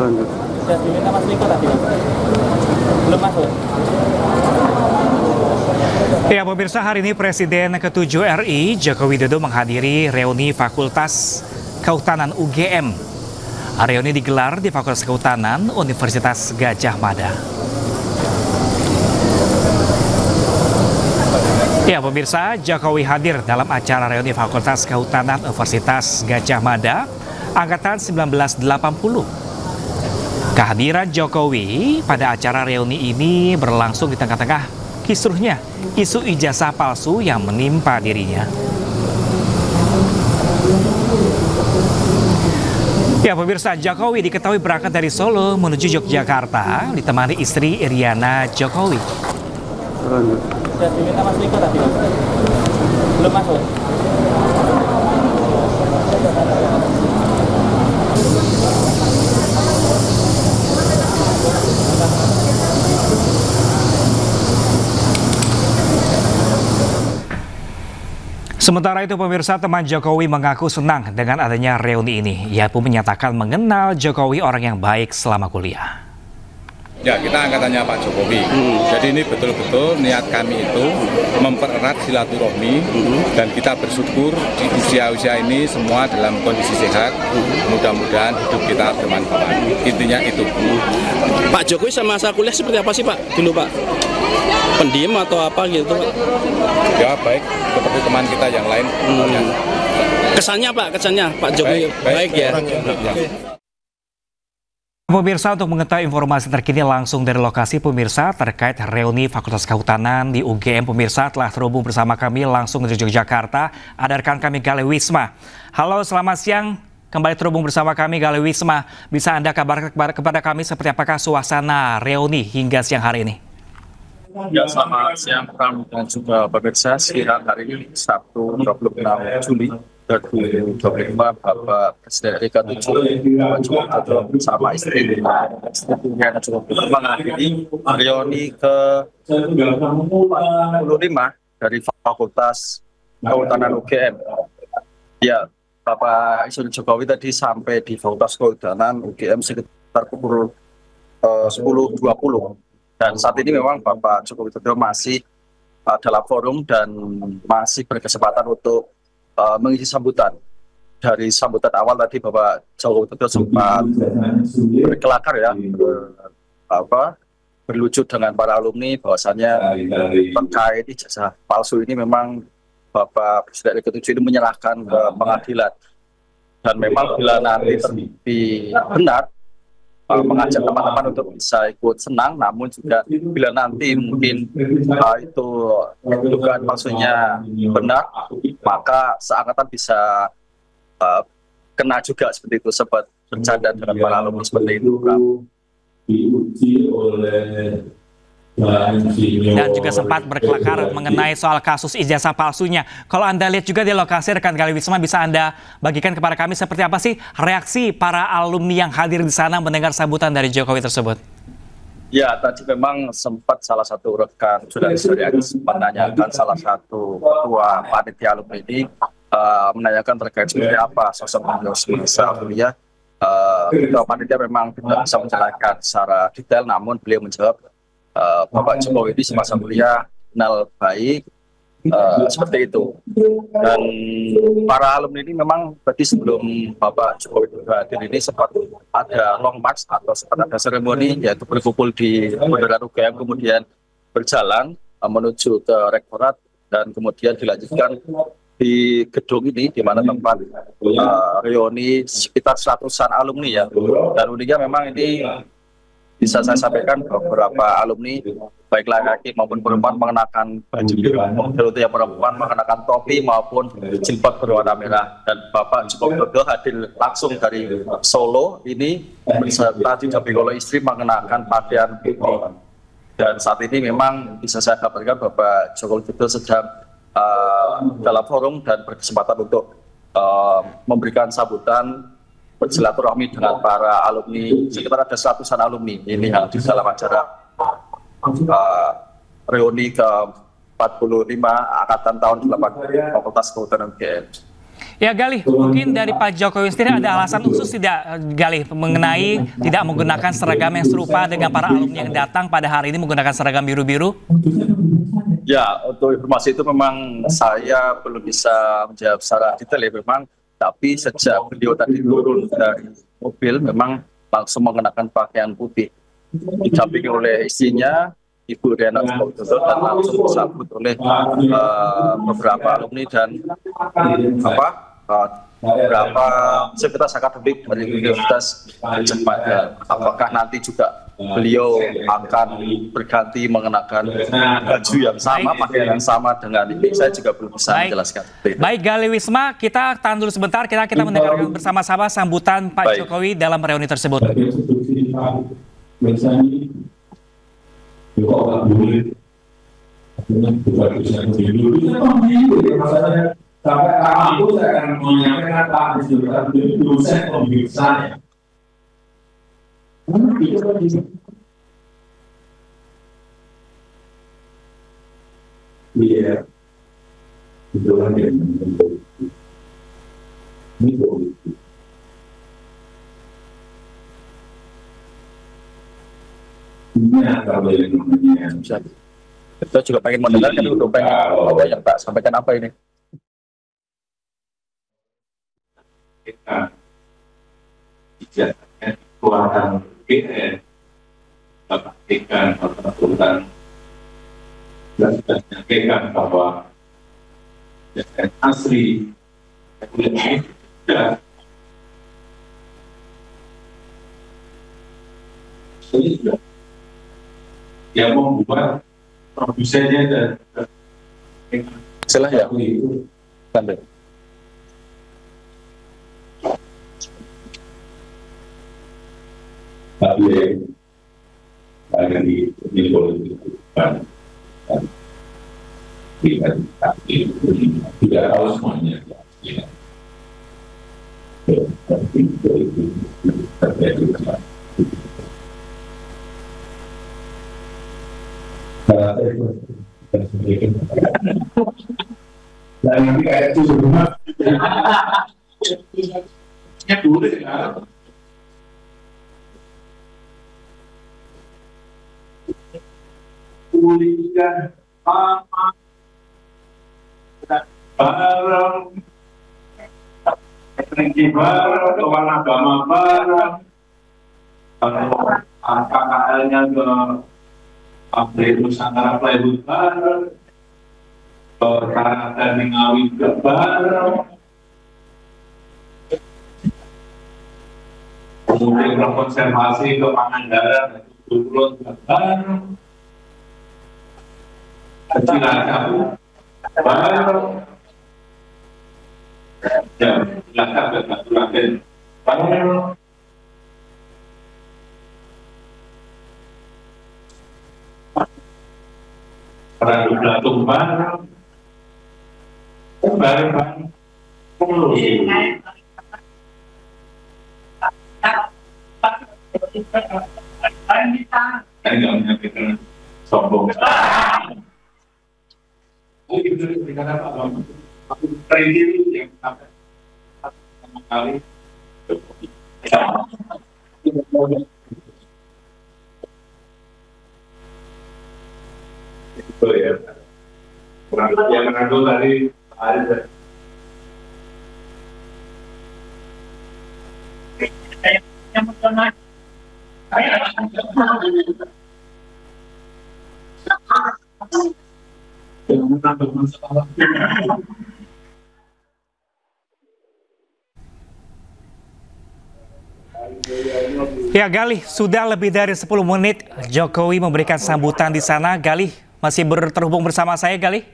lanjut. Sudah diminta Mas Miko tadi, Mas? Belum masuk? Ya pemirsa, hari ini Presiden ke-7 RI Joko Widodo menghadiri reuni Fakultas Kehutanan UGM. Reuni digelar di Fakultas Kehutanan Universitas Gadjah Mada. Ya pemirsa, Jokowi hadir dalam acara reuni Fakultas Kehutanan Universitas Gadjah Mada Angkatan 1980. Kehadiran Jokowi pada acara reuni ini berlangsung di tengah-tengah kisruhnya isu ijazah palsu yang menimpa dirinya. Ya pemirsa, Jokowi diketahui berangkat dari Solo menuju Yogyakarta ditemani istri Iriana Jokowi. Lanjut. Sudah diminta Mas Miko tadi, Mas? Belum masuk? Sementara itu pemirsa, teman Jokowi mengaku senang dengan adanya reuni ini. Ia pun menyatakan mengenal Jokowi orang yang baik selama kuliah. Ya, kita angkatannya Pak Jokowi. Jadi ini betul-betul niat kami itu mempererat silaturahmi dan kita bersyukur di usia-usia ini semua dalam kondisi sehat. Mudah-mudahan hidup kita bermanfaat. Intinya itu. Pak Jokowi sama masa kuliah seperti apa sih Pak dulu Pak? Pendiam atau apa gitu Pak? Ya baik, seperti teman kita yang lain. Kesannya Pak, Pak Jokowi baik ya. Pemirsa, untuk mengetahui informasi terkini langsung dari lokasi pemirsa terkait reuni Fakultas Kehutanan di UGM, pemirsa telah terhubung bersama kami langsung dari Yogyakarta. Ada rekan kami Galih Wisma. Halo, selamat siang. Kembali terhubung bersama kami Galih Wisma. Bisa Anda kabarkan kepada kami seperti apakah suasana reuni hingga siang hari ini? Ya, selamat siang Pram dan juga pemirsa. Siang hari ini Sabtu 26 Juli 2025, Bapak Presiden RI ke-7 Pak Joko Widodo bersama istrinya menghadiri reuni ke-45 dari Fakultas Kehutanan UGM. Ya, Bapak Presiden Jokowi tadi sampai di Fakultas Kehutanan UGM sekitar pukul 10.20. Dan saat ini memang Bapak Joko Widodo masih dalam forum dan masih berkesempatan untuk mengisi sambutan. Dari sambutan awal tadi Bapak Joko Widodo sempat berkelakar ya, berlucu dengan para alumni bahwasannya terkait ijazah palsu ini memang Bapak Presiden ke-7 ini menyerahkan ke pengadilan. Dan memang bila nanti terbukti benar, mengajak teman-teman untuk bisa ikut senang, namun juga bila nanti mungkin itu dugaan palsunya benar, maka seangkatan bisa kena juga seperti itu, sempat bercanda dengan para alumni seperti itu. Diuji oleh Dan juga sempat berkelakar mengenai soal kasus ijazah palsunya. Kalau Anda lihat juga di lokasi, rekan Galih Wisma, bisa Anda bagikan kepada kami seperti apa sih reaksi para alumni yang hadir di sana mendengar sambutan dari Jokowi tersebut? Ya, tadi memang sempat salah satu rekan saudara-saudara sempat menanyakan salah satu ketua panitia alumni ini menanyakan terkait seperti apa sosok beliau semasa kuliah. Ketua panitia memang tidak bisa menjelaskan secara detail, namun beliau menjawab Bapak Jokowi ini semasa kuliah kenal baik, seperti itu. Dan para alumni ini memang tadi sebelum Bapak Jokowi hadir ini sempat ada long march atau sempat ada seremoni, yaitu berkumpul di Bundaran UGM, kemudian berjalan menuju ke Rektorat dan kemudian dilanjutkan di gedung ini, di mana tempat reuni sekitar 100-an alumni ya. Dan uniknya memang ini bisa saya sampaikan beberapa alumni baik laki-laki maupun perempuan mengenakan baju biru, model yang perempuan mengenakan topi maupun jilbab berwarna merah. Dan Bapak Joko Widodo hadir langsung dari Solo ini beserta didampingi oleh istri mengenakan pakaian putih. Dan saat ini memang bisa saya kabarkan Bapak Joko Widodo sedang dalam forum dan berkesempatan untuk memberikan sambutan bersilaturahmi dengan para alumni, sekitar ada 100-an alumni ini yang di dalam acara reuni ke-45 angkatan tahun 8 Fakultas Kehutanan UGM. Ya Galih, mungkin dari Pak Jokowi sendiri ada alasan khusus tidak Galih mengenai tidak menggunakan seragam yang serupa dengan para alumni yang datang pada hari ini menggunakan seragam biru-biru? Ya, untuk informasi itu memang saya belum bisa menjawab secara detail ya memang, tapi sejak beliau tadi turun dari mobil memang langsung mengenakan pakaian putih, didampingi oleh istrinya Ibu Riana Subododo dan langsung disambut oleh beberapa alumni dan beberapa sivitas akademik dari Universitas Gadjah Mada. Apakah nanti juga beliau akan berganti mengenakan baju yang sama, pakaian yang sama dengan ini? Saya juga belum bisa menjelaskan. Baik Galih Wisma, kita tahan dulu sebentar, kita mendengarkan bersama-sama sambutan Pak Jokowi dalam reuni tersebut. Sampai kapanpun saya akan menyampaikan Pak dosen pembicaranya. Iya, itu kan yang ini politik. Ini apa yang namanya? Kita juga pengen mendengarkan itu, pengen apa yang Pak sampaikan apa ini? Kita ijazahnya keluarkan BN, pastikan peraturan dan menyampaikan bahwa BN asli ini tidak yang membuat produsennya dan Silahkan ya. Sampai. tapi ada di politik kan tidak tahu semuanya ya. Tapi politik terjadi dan nanti kayak itu rumah ya boleh kan. Pulihkan lama bareng teknik bareng kawan agama bareng KKL-nya ke Pabrik Nusantara Plywood bareng ke Karata Ngawi ke bareng kemudian ke konservasi ke Pangandaran itu turun ke bareng Cilacap bareng ya Cilacap dan Batu bareng Radu Blatung bareng bareng saya nggak menyampaikan sombong. Oh, itu berikan apa? Aku training yang pertama kali. Itu ya. Yang menantu tadi ada. Yang pertama. Ya Galih, sudah lebih dari 10 menit Jokowi memberikan sambutan di sana. Galih, masih terhubung bersama saya Galih?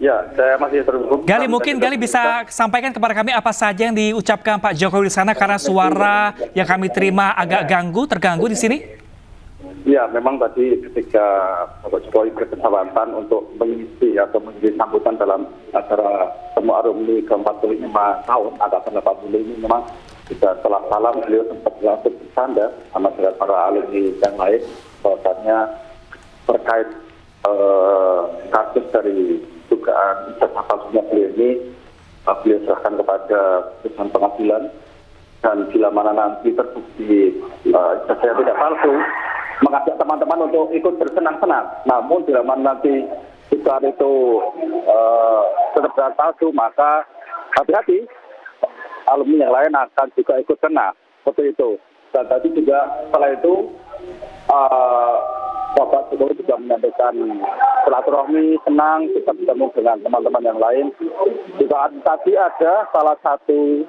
Ya, saya masih terhubung. Galih, mungkin Galih bisa sampaikan kepada kami apa saja yang diucapkan Pak Jokowi di sana karena suara yang kami terima agak terganggu di sini? Ya, memang tadi ketika Bapak Jokowi berkesempatan untuk mengisi atau menjadi sambutan dalam acara temu alumni ke-45 tahun Angkatan 80 ini memang juga setelah salam beliau sempat langsung bercanda sama dengan para alumni yang lain bahwasannya terkait kasus dari dugaan ijazah palsunya beliau ini beliau serahkan kepada putusan pengadilan, dan bila mana nanti terbukti saya tidak palsu, mengajak teman-teman untuk ikut bersenang-senang. Namun bila mana nanti putusan itu tetap palsu, maka hati-hati, alumni yang lain akan juga ikut kena, seperti itu. Dan tadi juga setelah itu Bapak Jokowi juga menyampaikan silaturahmi, senang bisa bertemu dengan teman-teman yang lain. Juga tadi ada salah satu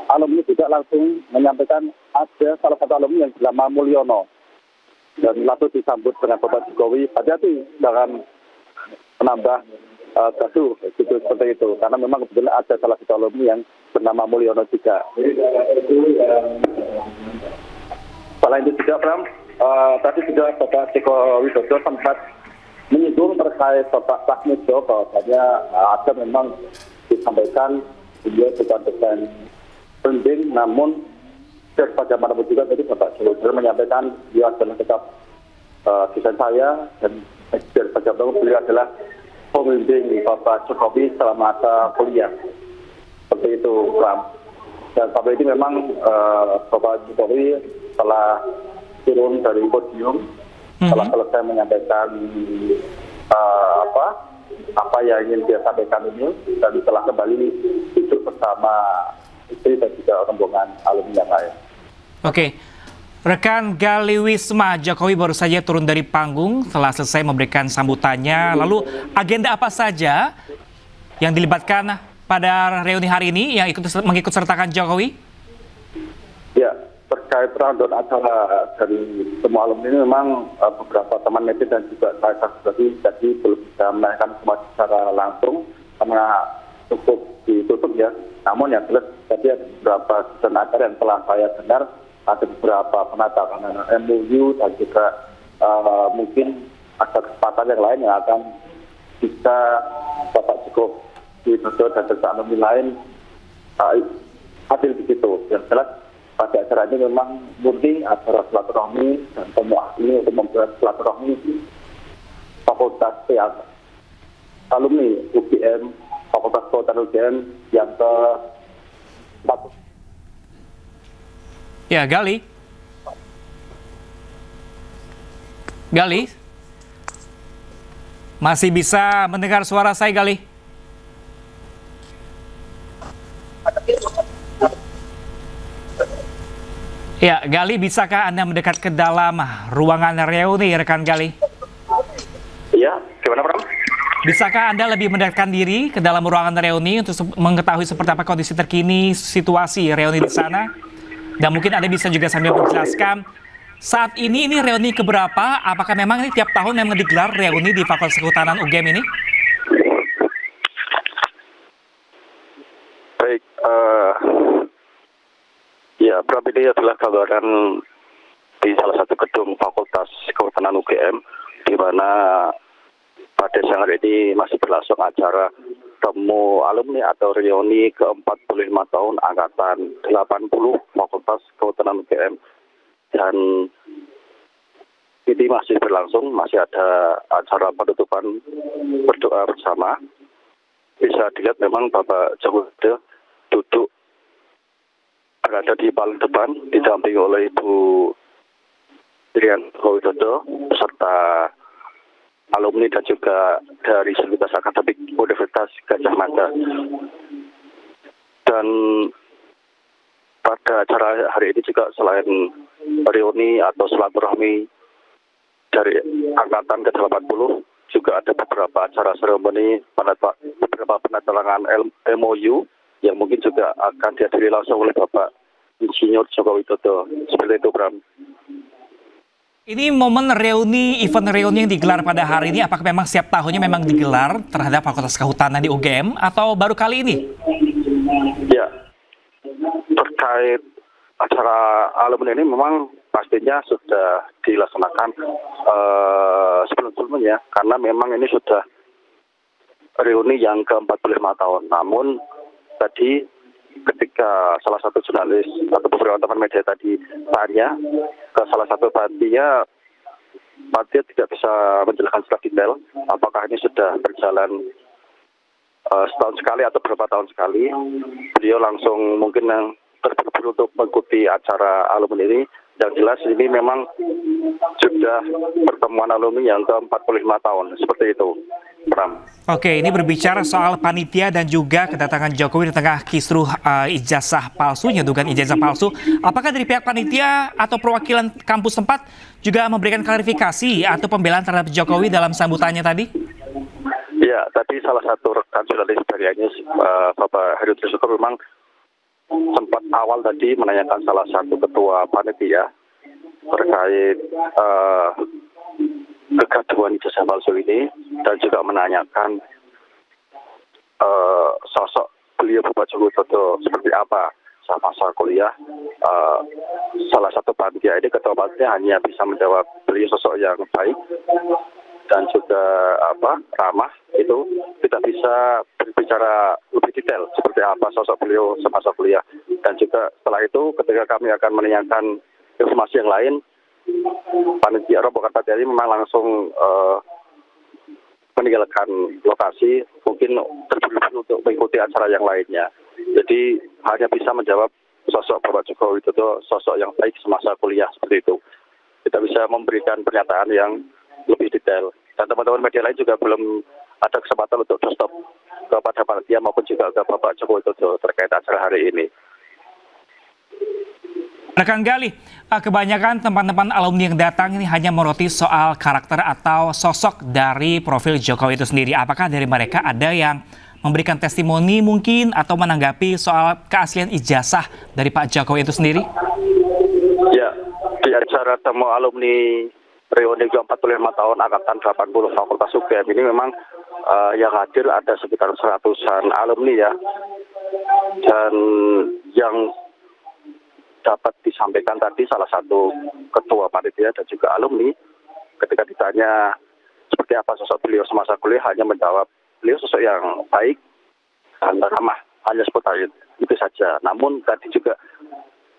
alumni juga langsung menyampaikan, ada salah satu alumni yang bernama Mulyono, dan langsung disambut dengan Bapak Jokowi, hati-hati jangan menambah gaduh, gitu, seperti itu. Karena memang kebetulan ada salah satu alumni yang bernama Mulyono juga. Selain itu juga, Bram, tadi juga Bapak Joko Widodo sempat menyinggung terkait Bapak Sasmijo, bahwasanya ada memang disampaikan beliau bukan desain branding, namun bagaimanapun juga tadi Bapak Joko Widodo menyampaikan beliau adalah tetap desain saya, dan bagaimanapun beliau adalah pembimbing Bapak Jokowi selama masa kuliah. Seperti itu, Bram. Dan sampai ini memang Bapak Jokowi setelah turun dari podium, setelah selesai menyampaikan apa yang ingin dia sampaikan ini, dan setelah kembali duduk bersama istri dan juga rombongan alumni yang lain. Oke, rekan Gali Wisma, Jokowi baru saja turun dari panggung setelah selesai memberikan sambutannya. Lalu agenda apa saja yang dilibatkan pada reuni hari ini yang mengikut sertakan Jokowi? Ya, terkait rundown acara dari semua alumni ini memang beberapa teman media dan juga saya pribadi jadi belum bisa menanyakan semua secara langsung karena cukup ditutup ya. Namun yang jelas tadi ada beberapa susunan acara yang telah saya dengar, ada beberapa penandatanganan MOU dan juga mungkin ada kesempatan yang lain yang akan bisa Bapak Jokowi Widodo dan juga alumni lain hadir di situ. Yang jelas pada acara ini memang murni acara silaturahmi dan semua ini untuk membuat silaturahmi Fakultas Teater alumni UGM, Fakultas Kehutanan UGM yang ke-4. Ya, Gali, masih bisa mendengar suara saya, Gali? Ya, Gali, bisakah Anda mendekat ke dalam ruangan reuni, rekan Gali? Iya, gimana, Bram? Bisakah Anda lebih mendekatkan diri ke dalam ruangan reuni untuk mengetahui seperti apa kondisi terkini situasi reuni di sana? Dan mungkin Anda bisa juga sambil menjelaskan, saat ini reuni keberapa? Apakah memang ini tiap tahun memang digelar reuni di Fakultas Kehutanan UGM ini? Baik, ya, Bram, ini adalah gambaran di salah satu gedung Fakultas Kehutanan UGM, di mana pada siang hari ini masih berlangsung acara temu alumni atau reuni ke-45 tahun Angkatan 80 Fakultas Kehutanan UGM. Dan ini masih berlangsung, masih ada acara penutupan berdoa bersama. Bisa dilihat memang Bapak Jokowi duduk berada di paling depan, didampingi oleh Ibu Irian Widodo beserta alumni dan juga dari Sivitas Akademik Universitas Gajah Mada. Dan pada acara hari ini juga selain reuni atau silaturahmi dari Angkatan ke-80, juga ada beberapa acara seremoni, beberapa penandatanganan MOU yang mungkin juga akan dihadiri langsung oleh Bapak Insinyur Joko Widodo. Seperti itu, Bram. Ini momen reuni, event reuni yang digelar pada hari ini, apakah memang setiap tahunnya memang digelar terhadap Fakultas Kehutanan di UGM atau baru kali ini? Ya, terkait acara alumni ini memang pastinya sudah dilaksanakan sebelum-sebelumnya, karena memang ini sudah reuni yang ke-45 tahun. Namun tadi ketika salah satu jurnalis atau beberapa teman media tadi tanya ke salah satu panitia tidak bisa menjelaskan secara detail apakah ini sudah berjalan setahun sekali atau beberapa tahun sekali beliau langsung mungkin terburu-buru untuk mengikuti acara alumni ini. Yang jelas ini memang sudah pertemuan alumni yang ke-45 tahun, seperti itu, Pram. Oke, ini berbicara soal panitia dan juga kedatangan Jokowi di tengah kisruh ijazah palsunya, dugaan ijazah palsu. Apakah dari pihak panitia atau perwakilan kampus tempat juga memberikan klarifikasi atau pembelaan terhadap Jokowi dalam sambutannya tadi? Ya, tadi salah satu rekan jurnalis dari Anyus, Bapak Heri Trisukul, memang sempat awal tadi menanyakan salah satu ketua panitia terkait kegaduhan ijazah palsu ini dan juga menanyakan sosok beliau Bapak Joko Widodo seperti apa sama masa kuliah. Salah satu panitia ini, ketua panitia hanya bisa menjawab beliau sosok yang baik dan juga ramah, itu tidak bisa berbicara lebih detail seperti apa sosok beliau semasa kuliah. Dan juga setelah itu ketika kami akan menanyakan informasi yang lain, panitia rombongan panitia ini memang langsung meninggalkan lokasi, mungkin terburu-buru untuk mengikuti acara yang lainnya. Jadi hanya bisa menjawab sosok Bapak Joko Widodo, sosok yang baik semasa kuliah, seperti itu. Tidak bisa memberikan pernyataan yang lebih detail. Dan teman-teman media lain juga belum ada kesempatan untuk doorstop kepada panitia maupun juga ke Bapak Joko Widodo terkait acara hari ini. Rekan Gali, kebanyakan teman-teman alumni yang datang ini hanya meroti soal karakter atau sosok dari profil Jokowi itu sendiri. Apakah dari mereka ada yang memberikan testimoni mungkin atau menanggapi soal keaslian ijazah dari Pak Jokowi itu sendiri? Ya, di acara temu alumni reuni ke-45 tahun Angkatan 80 Fakultas UGM ini memang yang hadir ada sekitar 100-an alumni ya. Dan yang dapat disampaikan tadi salah satu ketua panitia dan juga alumni ketika ditanya seperti apa sosok beliau semasa kuliah hanya menjawab beliau sosok yang baik dan ramah, hanya seperti itu saja. Namun tadi juga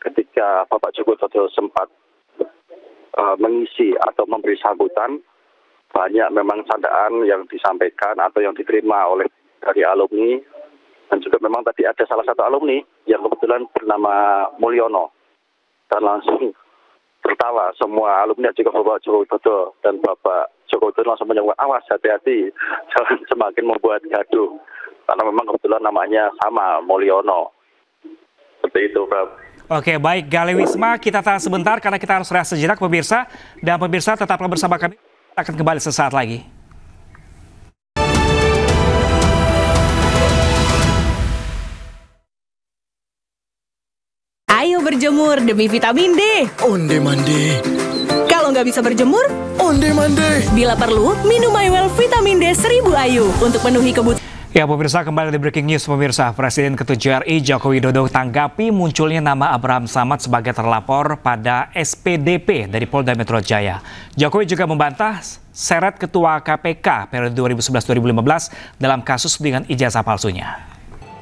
ketika Bapak Joko Widodo sempat mengisi atau memberi sambutan, banyak memang candaan yang disampaikan atau yang diterima oleh dari alumni. Dan juga memang tadi ada salah satu alumni yang kebetulan bernama Mulyono. Dan langsung tertawa semua alumni juga Bapak Joko Widodo. Dan Bapak Joko Widodo langsung menyebut, awas hati-hati, jangan semakin membuat gaduh. Karena memang kebetulan namanya sama, Mulyono. Seperti itu, Bro. Oke, baik. Gali Wisma, kita tahan sebentar karena kita harus rehat sejenak, pemirsa. Dan pemirsa tetaplah bersama kami. Kita akan kembali sesaat lagi. Ayo berjemur demi vitamin D. Onde-mande. Kalau nggak bisa berjemur, onde-mande. Bila perlu, minum MyWell vitamin D 1000 IU untuk penuhi kebutuhan. Ya pemirsa, kembali di Breaking News pemirsa. Presiden ke-7 RI Joko Widodo tanggapi munculnya nama Abraham Samad sebagai terlapor pada SPDP dari Polda Metro Jaya. Jokowi juga membantah seret Ketua KPK periode 2011-2015 dalam kasus dengan ijazah palsunya.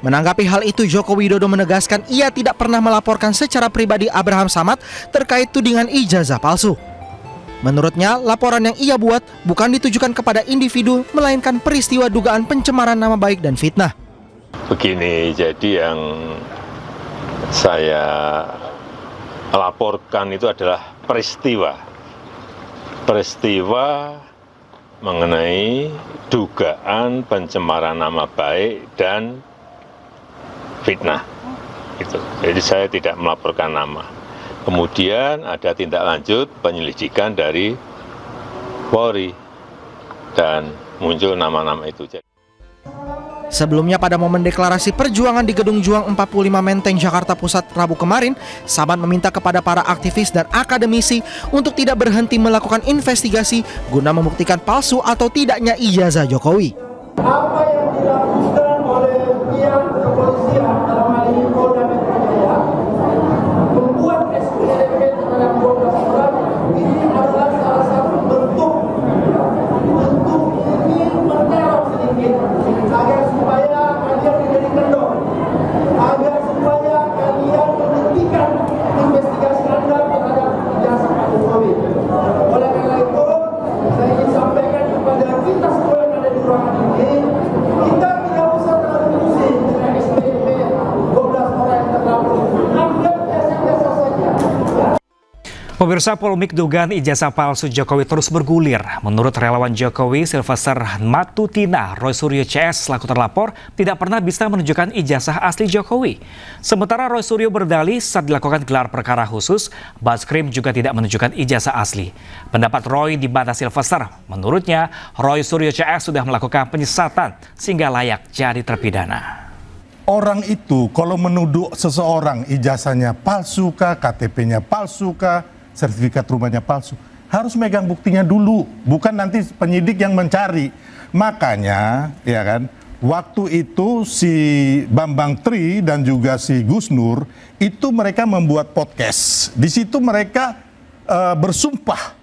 Menanggapi hal itu, Joko Widodo menegaskan ia tidak pernah melaporkan secara pribadi Abraham Samad terkait tudingan ijazah palsu. Menurutnya, laporan yang ia buat bukan ditujukan kepada individu, melainkan peristiwa dugaan pencemaran nama baik dan fitnah. Begini, jadi yang saya laporkan itu adalah peristiwa mengenai dugaan pencemaran nama baik dan fitnah. Itu. Jadi saya tidak melaporkan nama. Kemudian ada tindak lanjut penyelidikan dari Polri dan muncul nama-nama itu. Sebelumnya pada momen deklarasi perjuangan di Gedung Juang 45 Menteng, Jakarta Pusat, Rabu kemarin, Samad meminta kepada para aktivis dan akademisi untuk tidak berhenti melakukan investigasi guna membuktikan palsu atau tidaknya ijazah Jokowi. Apa yang dilakukan oleh pihak kepolisian dalam hal ini Polda Metro Jaya membuat SPDP terhadap 12 orang ini adalah salah satu bentuk ini meneror sedikit agar supaya kalian menjadi kendor, agar supaya kalian menghentikan investigasi Anda terhadap ijazah Pak Jokowi. Oleh karena itu, saya ingin sampaikan kepada kita semua yang ada di ruangan ini Pemirsa, polemik dugaan ijazah palsu Jokowi terus bergulir. Menurut relawan Jokowi, Sylvester Matutina, Roy Suryo CS selaku terlapor tidak pernah bisa menunjukkan ijazah asli Jokowi. Sementara Roy Suryo berdalih saat dilakukan gelar perkara khusus, Baskrim juga tidak menunjukkan ijazah asli. Pendapat Roy dibantah Sylvester. Menurutnya, Roy Suryo CS sudah melakukan penyesatan sehingga layak jadi terpidana. Orang itu kalau menuduh seseorang ijazahnya palsu kah, KTP-nya palsu kah, sertifikat rumahnya palsu, harus megang buktinya dulu, bukan nanti penyidik yang mencari. Makanya, ya kan, waktu itu si Bambang Tri dan juga si Gus Nur itu mereka membuat podcast. Di situ mereka bersumpah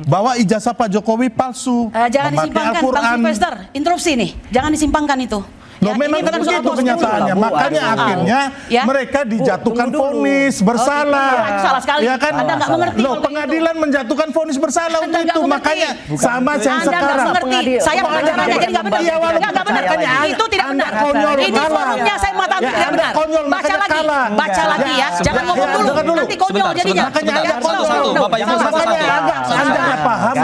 bahwa ijazah Pak Jokowi palsu. Jangan disimpangkan, Bang Sylvester. Interupsi nih, jangan disimpangkan itu. Loh, memang begitu kenyataannya, makanya akhirnya mereka dijatuhkan vonis bersalah. Salah sekali. Ya kan? Anda nggak mengerti. Loh, pengadilan menjatuhkan vonis bersalah untuk itu, makanya sama yang sekarang. Anda nggak mengerti. Saya pengacaranya jadi nggak benar. Nggak benar. Itu tidak benar. Ini forumnya saya mengatakan tidak benar. Baca lagi, baca lagi ya. Jangan ngomong dulu. Nanti konyol jadinya. Satu-satu, Bapak Ibu satu-satu. Anda paham?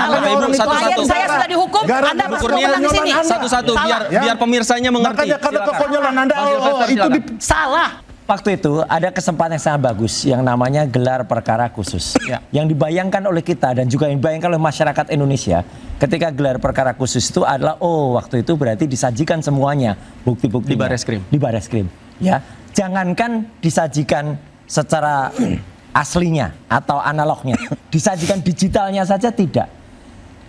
Klien saya sudah dihukum. Anda masuk di sini. Satu-satu, biar pemirsanya mengerti. Karena kekonyolan Anda, itu salah. Waktu itu ada kesempatan yang sangat bagus yang namanya gelar perkara khusus. Yang dibayangkan oleh kita dan juga yang dibayangkan oleh masyarakat Indonesia ketika gelar perkara khusus itu adalah waktu itu berarti disajikan semuanya bukti-bukti di Bareskrim. Di Bareskrim. Ya, jangankan disajikan secara aslinya atau analognya, disajikan digitalnya saja tidak.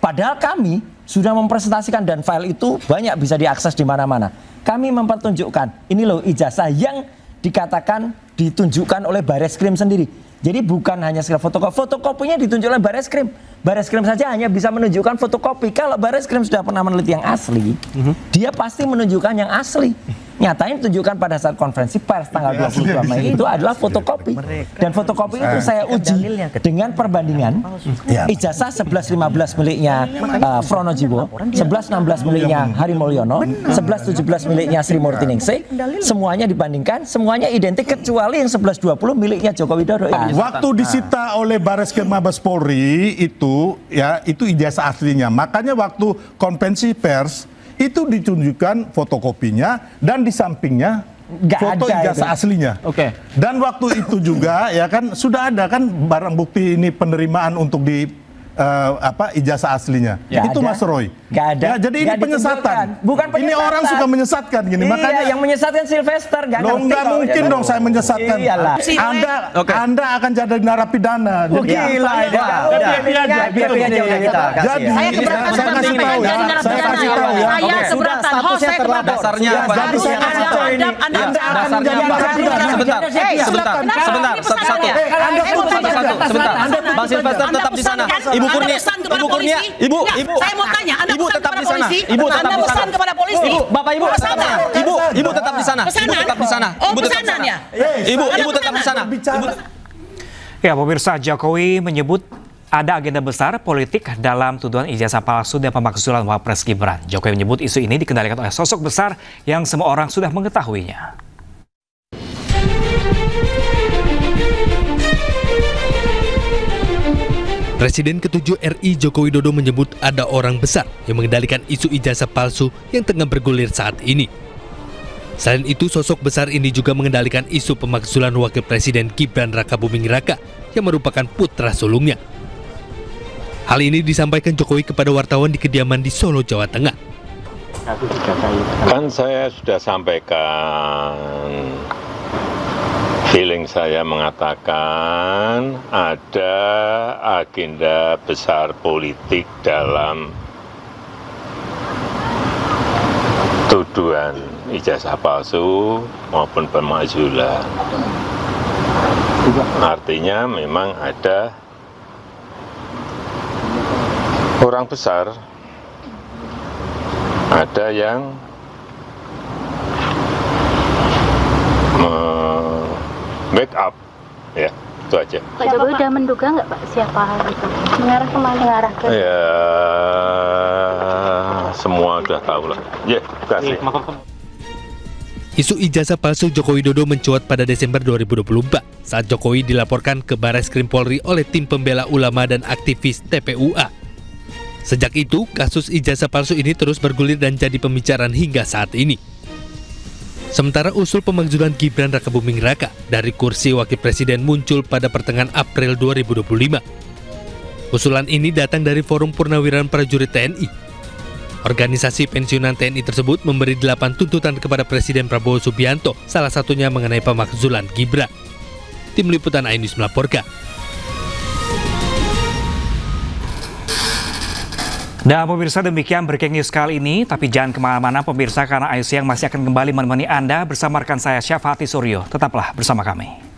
Padahal kami sudah mempresentasikan dan file itu banyak bisa diakses di mana-mana. Kami mempertunjukkan, ini loh ijazah yang dikatakan ditunjukkan oleh Bareskrim sendiri. Jadi bukan hanya sekedar fotokopi, fotokopinya ditunjukkan oleh Bareskrim. Bareskrim saja hanya bisa menunjukkan fotokopi. Kalau Bareskrim sudah pernah meneliti yang asli, dia pasti menunjukkan yang asli. Nyatanya ditunjukkan pada saat konferensi pers tanggal 22 Mei itu adalah fotokopi. Dan fotokopi itu saya uji dengan perbandingan ijazah 11-15 miliknya Fronojiwo, 11-16 miliknya Hari Mulyono, 11-17 miliknya Sri Murti Ningsih. Semuanya dibandingkan, semuanya identik kecuali yang 11-20 miliknya Joko Widodo. Waktu disita oleh Bareskrim Mabes Polri itu ijazah aslinya. Makanya waktu konferensi pers itu ditunjukkan fotokopinya dan di sampingnya foto ijazah aslinya. Dan waktu itu juga ya kan sudah ada kan barang bukti ini penerimaan untuk di ijazah aslinya. Itu Mas Roy. Gak ada. Ya, jadi ini penyesatan. Bukan penyesatan. Ini orang suka menyesatkan gini. Makanya yang menyesatkan Sylvester. Nggak mungkin dong saya menyesatkan. Anda akan jadi narapidana. Gila. Jadi saya kasih tahu ya. Saya keberatan. Saya keberatan. Dasarnya apa? Sebentar. Bang Sylvester tetap di sana. Ibu Kurnia, Ibu. Saya mau tanya, Anda Ibu tetap di sana. Ibu tetap di sana kepada polisi. Bapak Ibu tetap di sana. Ibu tetap di sana. Ibu tetap di sana. Oh, pesanan ya. Ibu tetap di sana. Ya, pemirsa, Jokowi menyebut ada agenda besar politik dalam tuduhan ijazah palsu dan pemakzulan Wapres Gibran. Jokowi menyebut isu ini dikendalikan oleh sosok besar yang semua orang sudah mengetahuinya. Presiden ke-7 RI Joko Widodo menyebut ada orang besar yang mengendalikan isu ijazah palsu yang tengah bergulir saat ini. Selain itu, sosok besar ini juga mengendalikan isu pemakzulan Wakil Presiden Gibran Rakabuming Raka yang merupakan putra sulungnya. Hal ini disampaikan Jokowi kepada wartawan di kediaman di Solo, Jawa Tengah. Kan saya sudah sampaikan, feeling saya mengatakan ada agenda besar politik dalam tuduhan ijazah palsu maupun pemakzulan. Artinya memang ada orang besar, ada yang backup, ya itu aja. Pak Jokowi udah menduga nggak Pak siapa gitu? Mengarah kemana? Mengarah ke? Ya semua udah tahu lah. Ya, terima kasih. Isu ijazah palsu Joko Widodo mencuat pada Desember 2024 saat Jokowi dilaporkan ke Barreskrim Polri oleh tim pembela ulama dan aktivis TPUA. Sejak itu, kasus ijazah palsu ini terus bergulir dan jadi pembicaraan hingga saat ini. Sementara usul pemakzulan Gibran Rakabuming Raka dari kursi Wakil Presiden muncul pada pertengahan April 2025. Usulan ini datang dari Forum Purnawiran Prajurit TNI. Organisasi pensiunan TNI tersebut memberi 8 tuntutan kepada Presiden Prabowo Subianto, salah satunya mengenai pemakzulan Gibran. Tim Liputan iNews melaporkan. Dan pemirsa, demikian breaking news kali ini, tapi jangan kemana-mana pemirsa karena Ayu Siang masih akan kembali menemani Anda bersama rekan saya Syafati Suryo. Tetaplah bersama kami.